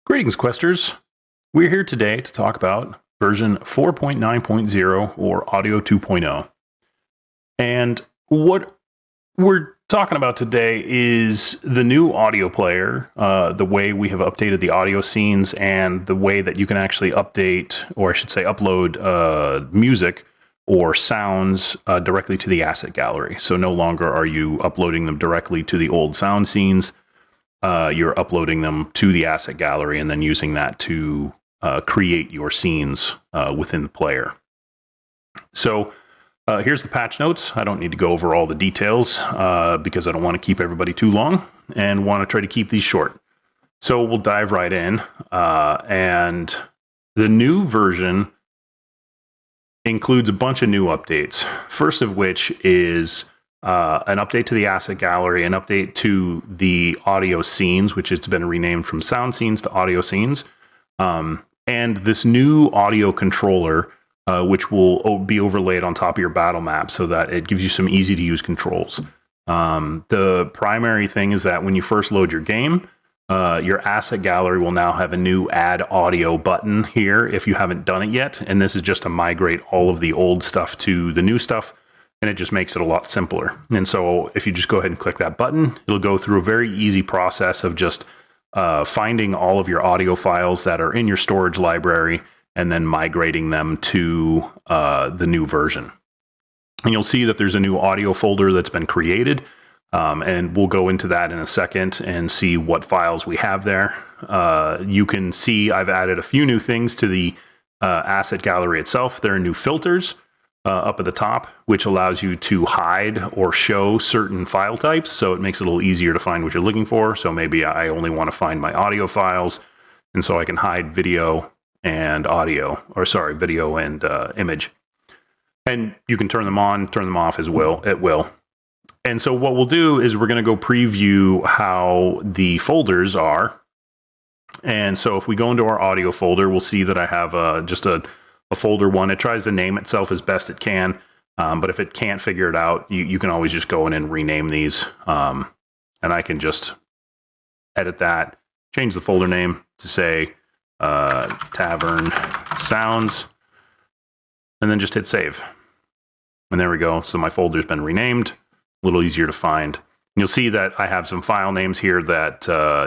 Greetings, Questers. We're here today to talk about version 4.9.0 or Audio 2.0. And what we're talking about today is the new audio player, the way we have updated the audio scenes, and the way that you can actually update, or I should say upload music or sounds directly to the asset gallery. So no longer are you uploading them directly to the old sound scenes. You're uploading them to the asset gallery and then using that to create your scenes within the player. So here's the patch notes. I don't need to go over all the details because I don't want to keep everybody too long and want to try to keep these short. So we'll dive right in. And the new version includes a bunch of new updates. First of which is an update to the asset gallery, an update to the audio scenes, which it's been renamed from sound scenes to audio scenes, and this new audio controller, which will be overlaid on top of your battle map so that it gives you some easy to use controls. The primary thing is that when you first load your game, your asset gallery will now have a new add audio button here if you haven't done it yet. And this is just to migrate all of the old stuff to the new stuff. And it just makes it a lot simpler. And so if you just go ahead and click that button, it'll go through a very easy process of just finding all of your audio files that are in your storage library and then migrating them to the new version. And you'll see that there's a new audio folder that's been created. And we'll go into that in a second and see what files we have there. You can see I've added a few new things to the asset gallery itself. There are new filters up at the top, which allows you to hide or show certain file types. So it makes it a little easier to find what you're looking for. So maybe I only want to find my audio files. And so I can hide video and audio, or sorry, video and image. And you can turn them on, turn them off as well. It will. And so what we'll do is we're going to go preview how the folders are. And so if we go into our audio folder, we'll see that I have just a folder one. It tries to name itself as best it can. But if it can't figure it out, you can always just go in and rename these. And I can just edit that, change the folder name to say Tavern Sounds, and then just hit save. And there we go. So my folder's been renamed. A little easier to find. And you'll see that I have some file names here that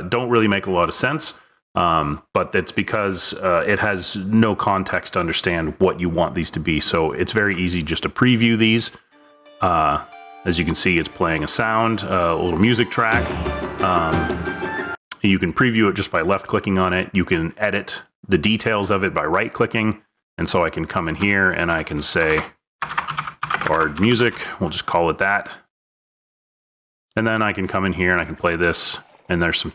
don't really make a lot of sense, but that's because it has no context to understand what you want these to be. So it's very easy just to preview these. As you can see, it's playing a sound, a little music track. You can preview it just by left-clicking on it. You can edit the details of it by right-clicking. And so I can come in here and I can say bard music. We'll just call it that. And then I can come in here and I can play this, and there's some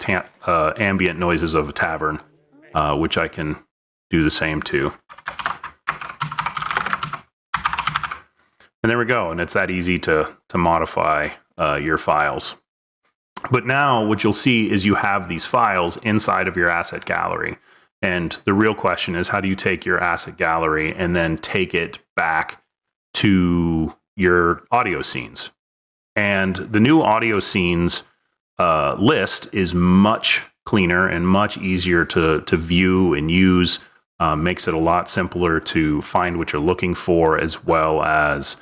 ambient noises of a tavern, which I can do the same to. And there we go, and it's that easy to modify your files. But now what you'll see is you have these files inside of your asset gallery. And the real question is, how do you take your asset gallery and then take it back to your audio scenes? And the new audio scenes list is much cleaner and much easier to view and use. Makes it a lot simpler to find what you're looking for, as well as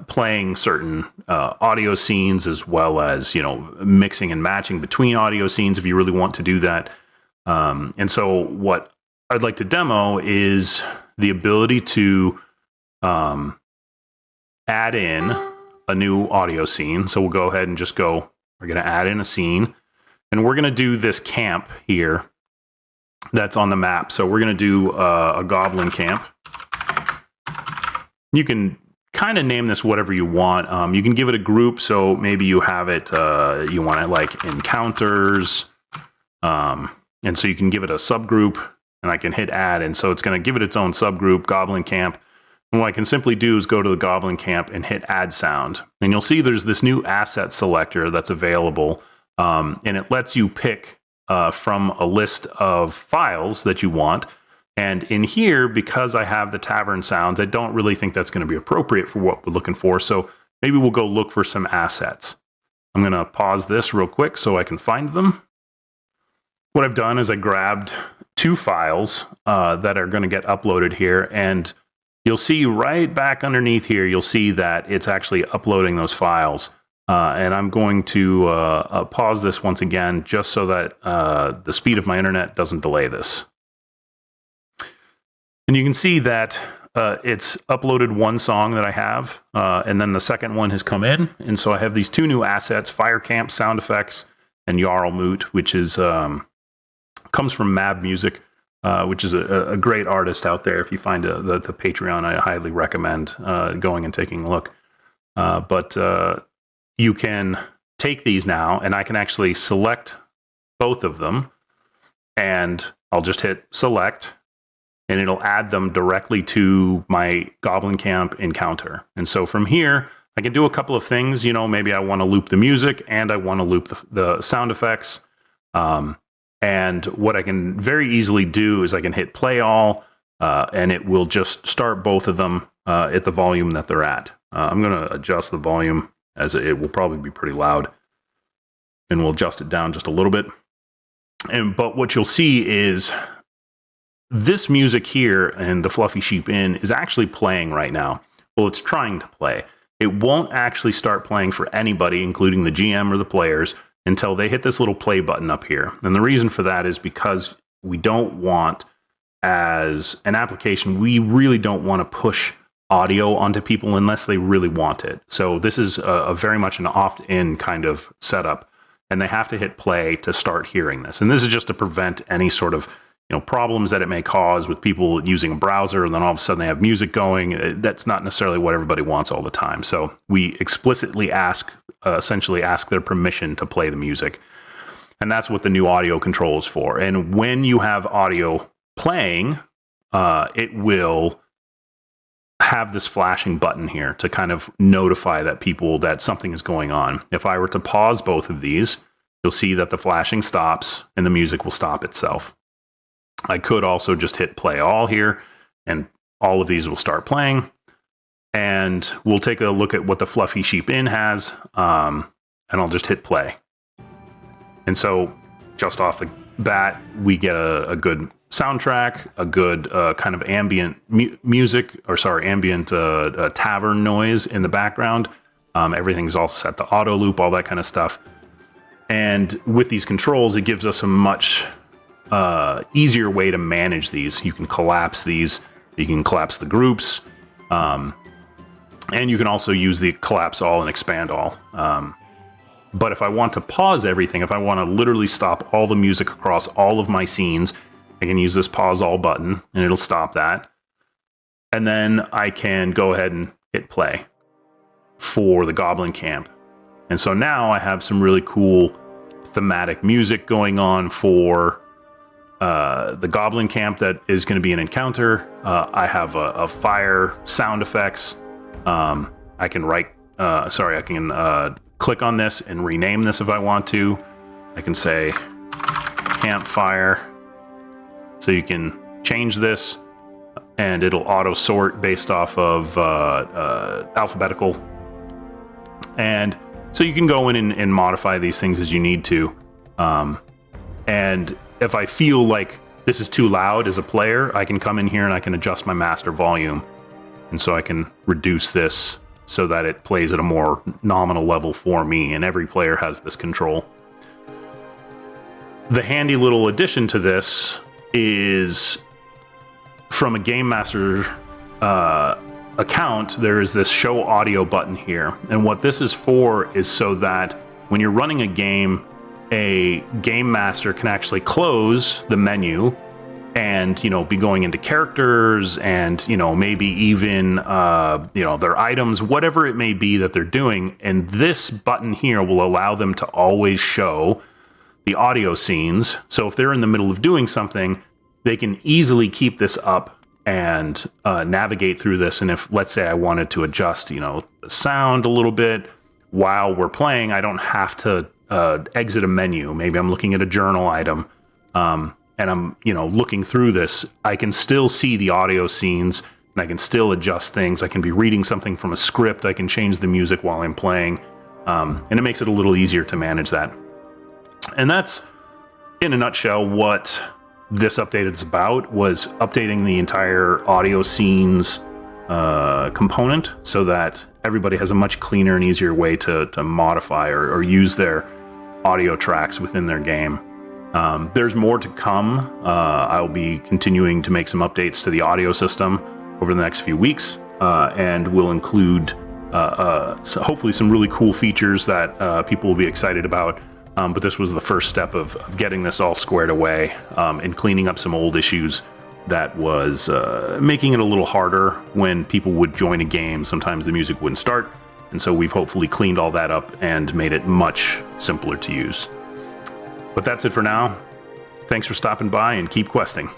playing certain audio scenes, as well as, mixing and matching between audio scenes if you really want to do that. And so what I'd like to demo is the ability to add in a new audio scene. So we'll go ahead and just we're going to add in a scene, and we're going to do this camp here that's on the map. So we're going to do a goblin camp. You can kind of name this whatever you want. You can give it a group. So maybe you have it, you want it like encounters. And so you can give it a subgroup, and I can hit add. And so it's going to give it its own subgroup, goblin camp. And what I can simply do is go to the goblin camp and hit add sound. And you'll see there's this new asset selector that's available. And it lets you pick from a list of files that you want. And in here, because I have the tavern sounds, I don't really think that's going to be appropriate for what we're looking for. So maybe we'll go look for some assets. I'm going to pause this real quick so I can find them. what I've done is I grabbed 2 files that are going to get uploaded here, and you'll see right back underneath here, you'll see that it's actually uploading those files. And I'm going to pause this once again, just so that the speed of my internet doesn't delay this. And you can see that it's uploaded one song that I have, and then the second one has come in. And so I have these 2 new assets, Fire Camp sound effects and Jarl Moot, which is comes from Mab Music, which is a great artist out there. If you find the Patreon, I highly recommend going and taking a look. But you can take these now, and I can actually select both of them, and I'll just hit select, and it'll add them directly to my Goblin Camp encounter. And so from here, I can do a couple of things. You know, maybe I want to loop the music and I want to loop the sound effects. And what I can very easily do is I can hit play all, and it will just start both of them at the volume that they're at. I'm going to adjust the volume, as it will probably be pretty loud, and we'll adjust it down just a little bit. But what you'll see is this music here and the Fluffy Sheep Inn is actually playing right now. Well, it's trying to play. It won't actually start playing for anybody, including the GM or the players, until they hit this little play button up here. And the reason for that is because we don't want, as an application, we really don't want to push audio onto people unless they really want it. So this is a very much an opt-in kind of setup, and they have to hit play to start hearing this. And this is just to prevent any sort of problems that it may cause with people using a browser, and then all of a sudden they have music going. That's not necessarily what everybody wants all the time. So we explicitly essentially ask their permission to play the music. And that's what the new audio control is for. And when you have audio playing, it will have this flashing button here to kind of notify that something is going on. If I were to pause both of these, you'll see that the flashing stops and the music will stop itself. I could also just hit play all here, and all of these will start playing. And we'll take a look at what the Fluffy Sheep Inn has, and I'll just hit play. And so just off the bat, we get a good soundtrack, a good kind of ambient ambient tavern noise in the background. Everything's all set to auto loop, all that kind of stuff. And with these controls, it gives us a much easier way to manage these. You can collapse these, you can collapse the groups, and you can also use the collapse all and expand all. But if I want to pause everything, if I want to literally stop all the music across all of my scenes, I can use this pause all button and it'll stop that. And then I can go ahead and hit play for the Goblin Camp. And so now I have some really cool thematic music going on for the Goblin Camp that is going to be an encounter. I have a fire sound effects. I can click on this and rename this if I want to. I can say campfire. So you can change this and it'll auto sort based off of alphabetical. And so you can go in and modify these things as you need to. And if I feel like this is too loud as a player, I can come in here and I can adjust my master volume. And so I can reduce this so that it plays at a more nominal level for me, and every player has this control. The handy little addition to this is from a Game Master account, there is this show audio button here. And what this is for is so that when you're running a game master can actually close the menu and, be going into characters and, maybe even, their items, whatever it may be that they're doing. And this button here will allow them to always show the audio scenes. So if they're in the middle of doing something, they can easily keep this up and navigate through this. And if, let's say I wanted to adjust, the sound a little bit while we're playing, I don't have to exit a menu. Maybe I'm looking at a journal item, and I'm, looking through this. I can still see the audio scenes, and I can still adjust things. I can be reading something from a script. I can change the music while I'm playing, and it makes it a little easier to manage that. And that's in a nutshell, what this update is about was updating the entire audio scenes component so that everybody has a much cleaner and easier way to modify or use their audio tracks within their game. There's more to come. I'll be continuing to make some updates to the audio system over the next few weeks, and we'll include so hopefully some really cool features that people will be excited about. But this was the first step of getting this all squared away and cleaning up some old issues that was making it a little harder when people would join a game. Sometimes the music wouldn't start, and so we've hopefully cleaned all that up and made it much simpler to use. But that's it for now. Thanks for stopping by and keep questing.